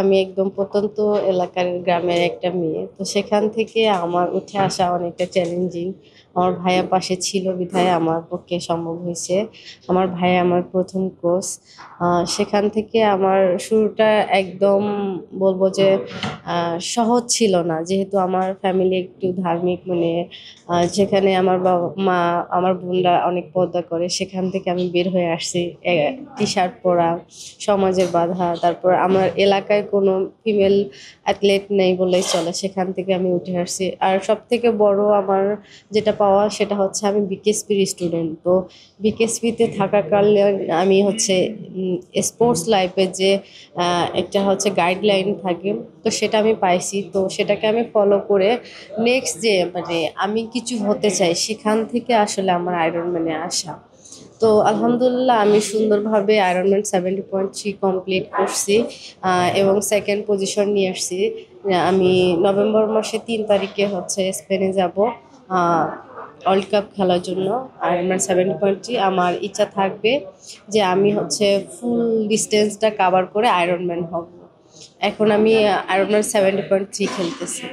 আমি একদম প্রত্যন্ত এলাকার গ্রামের একটা মেয়ে। তো সেখান থেকে আমার উঠে আসা অনেকটা চ্যালেঞ্জিং। আমার ভাইয়া পাশে ছিল বিধায় আমার পক্ষে সম্ভব হয়েছে। আমার ভাইয়া আমার ১ম কোচ। সেখান থেকে আমার শুরুটা একদম বলবো যে সহজ ছিল না। যেহেতু আমার ফ্যামিলি একটু ধার্মিক মানে যেখানে আমার বাবা মা, আমার বোনরা অনেক পর্দা করে। সেখান থেকে আমি বের হয়ে আসছি। টি-শার্ট পরা, সমাজের বাধা, তারপর আমার এলাকায় কোনো ফিমেল অ্যাথলেট নেই বললেই চলে। সেখান থেকে আমি উঠে আসছি। আর সবথেকে বড় আমার যেটা পাওয়া সেটা হচ্ছে আমি বিকেএসপির স্টুডেন্ট। তো বিকেএসপিতে থাকাকালে আমি হচ্ছে স্পোর্টস লাইফে যে একটা হচ্ছে গাইডলাইন থাকে, তো সেটা আমি পাইছি। তো সেটাকে আমি ফলো করে নেক্সট যে মানে আমি কিছু হতে চাই সেখান থেকে আসলে আমার আয়রনম্যানে আসা। তো আলহামদুলিল্লাহ আমি সুন্দরভাবে আয়রনম্যান 70.3 কমপ্লিট করছি এবং সেকেন্ড পজিশন নিয়ে আসছি। আমি নভেম্বর মাসে ৩ তারিখে হচ্ছে স্পেনে যাব ওয়ার্ল্ড কাপ খেলার জন্য। আয়রনম্যান 70.3 আমার ইচ্ছা থাকবে যে আমি হচ্ছে ফুল ডিস্টেন্সটা কাভার করে আয়রনম্যান হব। এখন আমি আয়রনম্যান 70.3 খেলতেছি।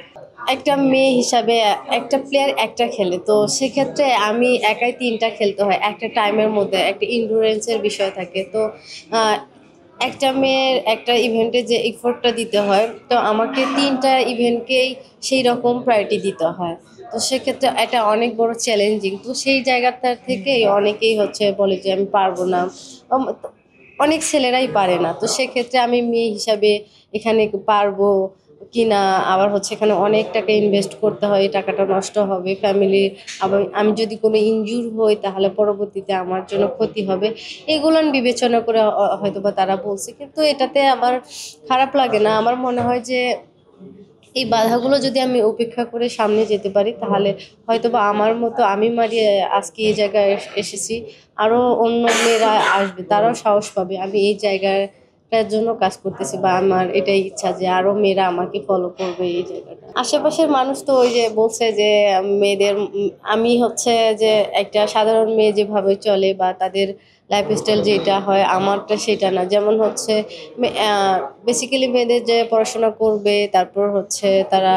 একটা মেয়ে হিসাবে একটা প্লেয়ার একটা খেলে, তো সেক্ষেত্রে আমি একাই ৩টা খেলতে হয় একটা টাইমের মধ্যে। একটা ইন্ডুরেন্সের বিষয় থাকে। তো আহ, একটা মেয়ের একটা ইভেন্টে যে এফোর্টটা দিতে হয়, তো আমাকে ৩টা ইভেন্টকেই সেই রকম প্রায়োরিটি দিতে হয়। তো সেক্ষেত্রে এটা অনেক বড় চ্যালেঞ্জিং। তো সেই জায়গাটা থেকেই অনেকেই হচ্ছে বলে যে আমি পারবো না। অনেক ছেলেরাই পারে না। তো সেক্ষেত্রে আমি মেয়ে হিসাবে এখানে পারবো কিনা, আবার হচ্ছে এখানে অনেক টাকা ইনভেস্ট করতে হয়, এই টাকাটা নষ্ট হবে ফ্যামিলি, আবার আমি যদি কোনো ইনজুর হই তাহলে পরবর্তীতে আমার জন্য ক্ষতি হবে। এগুলো বিবেচনা করে হয়তোবা তারা বলছে, কিন্তু এটাতে আমার খারাপ লাগে না। আমার মনে হয় যে এই বাধাগুলো যদি আমি উপেক্ষা করে সামনে যেতে পারি তাহলে হয়তোবা আমার মতো আমি মারিয়ে আজকে এই জায়গায় এসেছি, আরো অন্য মেয়েরা আসবে, তারাও সাহস পাবে আমি এই জায়গাটার জন্য কাজ করতেছি, বা আমার এটাই ইচ্ছা যে আরো মেয়েরা আমাকে ফলো করবে এই জায়গাটা। আশেপাশের মানুষ তো ওই যে বলছে যে মেয়েদের আমি হচ্ছে যে একটা সাধারণ মেয়ে যেভাবে চলে বা তাদের লাইফস্টাইল যেটা হয় আমারটা সেটা না। যেমন হচ্ছে বেসিক্যালি মেয়েদের যে পড়াশোনা করবে, তারপর হচ্ছে তারা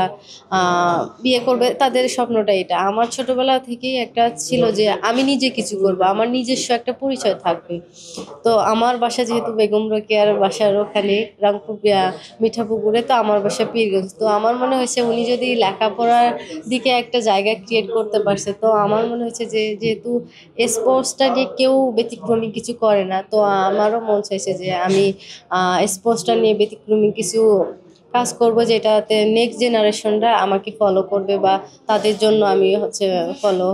বিয়ে করবে, তাদের স্বপ্নটা এটা। আমার ছোটবেলা থেকেই একটা ছিল যে আমি নিজে কিছু করব, আমার নিজস্ব একটা পরিচয় থাকবে। তো আমার বাসা যেহেতু বেগম রোকেয়ার বাসার ওখানে রংপুর মিঠাপুকুরে, তো আমার বাসা পীরগঞ্জ। তো আমার মনে হয়েছে উনি যদি লেখাপড়ার দিকে একটা জায়গা ক্রিয়েট করতে পারছে, তো আমার মনে হচ্ছে যে যেহেতু স্পোর্টসটা নিয়ে কেউ ব্যতিক্রমী কিছু করে না, তো আমারও মন চাইছে যে আমি স্পোর্টসটা নিয়ে ব্যতিক্রমী কিছু কাজ করব, যেটাতে নেক্সট জেনারেশনরা আমাকে ফলো করবে বা তাদের জন্য আমি হচ্ছে ফলো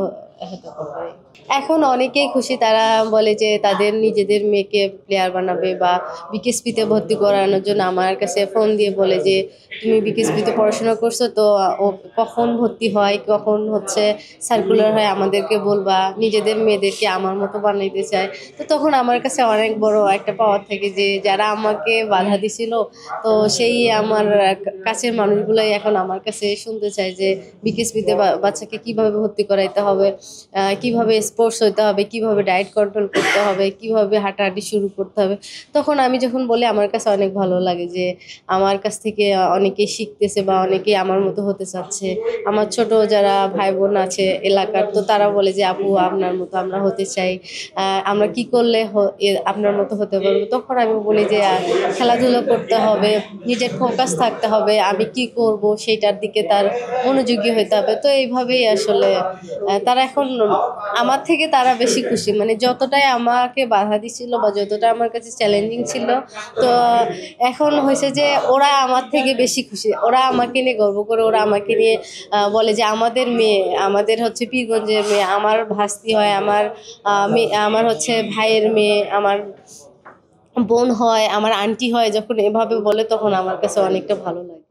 হতে পারবো। এখন অনেকেই খুশি, তারা বলে যে তাদের নিজেদের মেয়েকে প্লেয়ার বানাবে বা বিকেএসপিতে ভর্তি করানোর জন্য আমার কাছে ফোন দিয়ে বলে যে তুমি বিকেএসপিতে পড়াশোনা করছো, তো ও কখন ভর্তি হয়, কখন হচ্ছে সার্কুলার হয় আমাদেরকে বলবা, নিজেদের মেয়েদেরকে আমার মতো বানাইতে চায়। তো তখন আমার কাছে অনেক বড় একটা পাওয়ার থাকে যে যারা আমাকে বাধা দিছিল, তো সেই আমার কাছের মানুষগুলাই এখন আমার কাছে শুনতে চায় যে বিকেএসপিতে বাচ্চাকে কিভাবে ভর্তি করাইতে হবে, কিভাবে স্পোর্টস হইতে হবে, কিভাবে ডায়েট কন্ট্রোল করতে হবে, কিভাবে হাঁটাহাঁটি শুরু করতে হবে। তখন আমি যখন বলি আমার কাছে অনেক ভালো লাগে যে আমার কাছ থেকে অনেকেই শিখতেছে বা অনেকেই আমার মতো হতে চাচ্ছে। আমার ছোট যারা ভাই বোন আছে এলাকার, তো তারা বলে যে আপু আপনার মতো আমরা হতে চাই, আমরা কি করলে আপনার মতো হতে পারবো। তখন আমি বলি যে খেলাধুলা করতে হবে, নিজের ফোকাস থাকতে হবে, আমি কি করব সেইটার দিকে তার মনোযোগী হতে হবে। তো এইভাবেই আসলে তারা এখন আমার থেকে তারা বেশি খুশি, মানে যতটাই আমাকে বাধা দিছিল বা যতটা আমার কাছে চ্যালেঞ্জিং ছিল, তো এখন হয়েছে যে ওরা আমার থেকে বেশি খুশি, ওরা আমাকে নিয়ে গর্ব করে, ওরা আমাকে নিয়ে বলে যে আমাদের মেয়ে, আমাদের হচ্ছে পীরগঞ্জের মেয়ে, আমার ভাস্তি হয়, আমার মেয়ে, আমার হচ্ছে ভাইয়ের মেয়ে, আমার বোন হয়, আমার আন্টি হয়, যখন এভাবে বলে তখন আমার কাছে অনেকটা ভালো লাগে।